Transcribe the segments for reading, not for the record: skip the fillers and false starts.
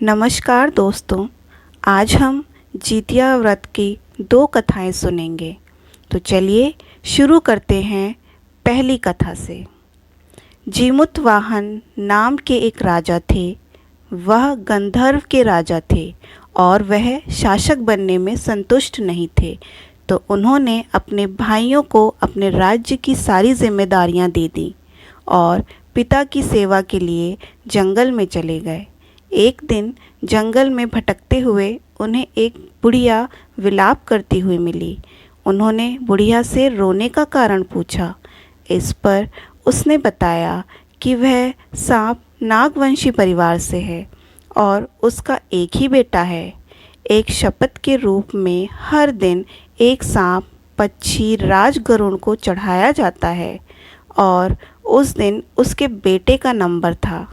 नमस्कार दोस्तों, आज हम जितिया व्रत की 2 कथाएं सुनेंगे। तो चलिए शुरू करते हैं पहली कथा से। जीमुतवाहन नाम के एक राजा थे। वह गंधर्व के राजा थे और वह शासक बनने में संतुष्ट नहीं थे, तो उन्होंने अपने भाइयों को अपने राज्य की सारी जिम्मेदारियां दे दी और पिता की सेवा के लिए जंगल में चले गए। एक दिन जंगल में भटकते हुए उन्हें एक बुढ़िया विलाप करती हुई मिली। उन्होंने बुढ़िया से रोने का कारण पूछा। इस पर उसने बताया कि वह सांप नागवंशी परिवार से है और उसका एक ही बेटा है। एक शपथ के रूप में हर दिन एक सांप पक्षी राजगरुड़ को चढ़ाया जाता है और उस दिन उसके बेटे का नंबर था।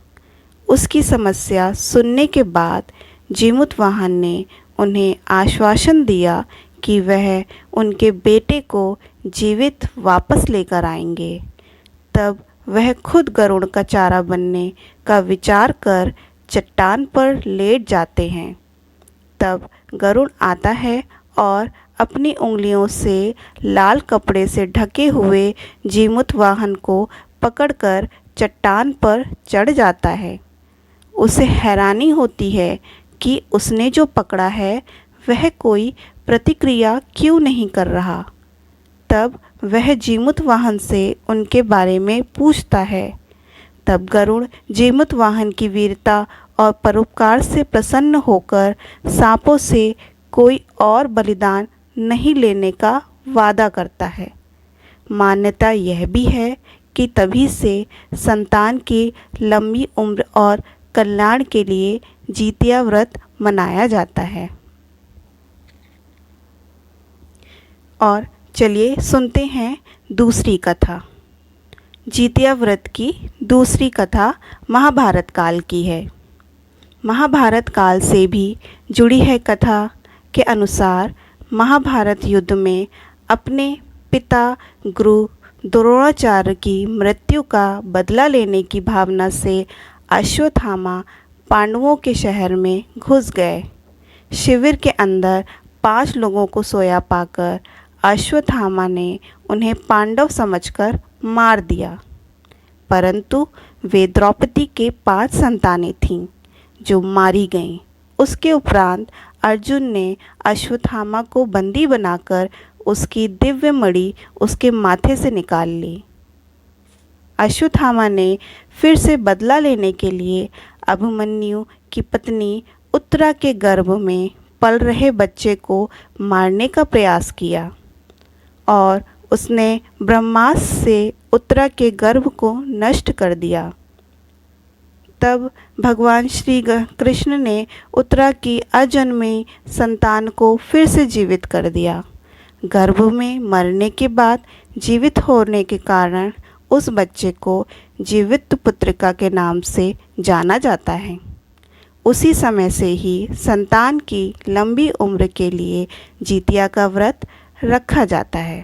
उसकी समस्या सुनने के बाद जीमुतवाहन ने उन्हें आश्वासन दिया कि वह उनके बेटे को जीवित वापस लेकर आएंगे। तब वह खुद गरुड़ का चारा बनने का विचार कर चट्टान पर लेट जाते हैं। तब गरुड़ आता है और अपनी उंगलियों से लाल कपड़े से ढके हुए जीमुतवाहन को पकड़कर चट्टान पर चढ़ जाता है। उसे हैरानी होती है कि उसने जो पकड़ा है वह कोई प्रतिक्रिया क्यों नहीं कर रहा। तब वह जीमुतवाहन से उनके बारे में पूछता है। तब गरुड़ जीमुतवाहन की वीरता और परोपकार से प्रसन्न होकर सांपों से कोई और बलिदान नहीं लेने का वादा करता है। मान्यता यह भी है कि तभी से संतान की लंबी उम्र और कल्याण के लिए जितिया व्रत मनाया जाता है। और चलिए सुनते हैं दूसरी कथा। जितिया व्रत की दूसरी कथा महाभारत काल की है। महाभारत काल से भी जुड़ी है। कथा के अनुसार महाभारत युद्ध में अपने पिता गुरु द्रोणाचार्य की मृत्यु का बदला लेने की भावना से अश्वत्थामा पांडवों के शहर में घुस गए। शिविर के अंदर 5 लोगों को सोया पाकर अश्वत्थामा ने उन्हें पांडव समझकर मार दिया, परंतु वे द्रौपदी के 5 संतानें थीं जो मारी गईं। उसके उपरांत अर्जुन ने अश्वत्थामा को बंदी बनाकर उसकी दिव्य मणि उसके माथे से निकाल ली। अश्वत्थामा ने फिर से बदला लेने के लिए अभिमन्यु की पत्नी उत्तरा के गर्भ में पल रहे बच्चे को मारने का प्रयास किया और उसने ब्रह्मास्त्र से उत्तरा के गर्भ को नष्ट कर दिया। तब भगवान श्री कृष्ण ने उत्तरा की अजन्मी संतान को फिर से जीवित कर दिया। गर्भ में मरने के बाद जीवित होने के कारण उस बच्चे को जीवित पुत्रिका के नाम से जाना जाता है। उसी समय से ही संतान की लंबी उम्र के लिए जितिया का व्रत रखा जाता है।